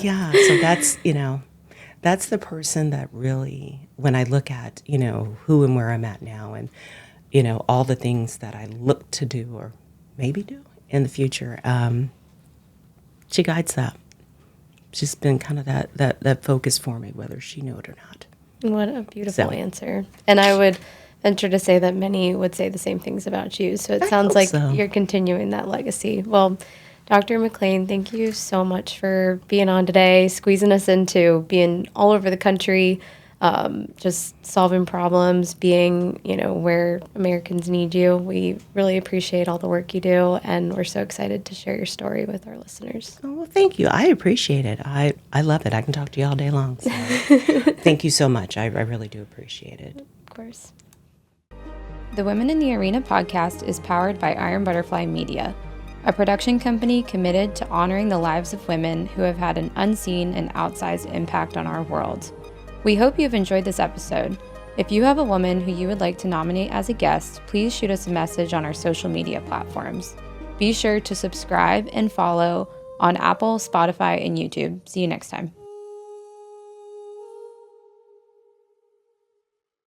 that's the person that really, when I look at, who and where I'm at now, and, all the things that I look to do or maybe do in the future, she guides that. She's been kind of that focus for me, whether she knew it or not. What a beautiful answer. And I would venture to say that many would say the same things about you. So it sounds like you're continuing that legacy. Well, Dr. McClain, thank you so much for being on today, squeezing us into being all over the country, just solving problems, being, where Americans need you. We really appreciate all the work you do, and we're so excited to share your story with our listeners. Oh, well, thank you. I appreciate it. I love it. I can talk to you all day long. So thank you so much. I really do appreciate it. Of course. The Women in the Arena podcast is powered by Iron Butterfly Media, a production company committed to honoring the lives of women who have had an unseen and outsized impact on our world. We hope you've enjoyed this episode. If you have a woman who you would like to nominate as a guest, please shoot us a message on our social media platforms. Be sure to subscribe and follow on Apple, Spotify, and YouTube. See you next time.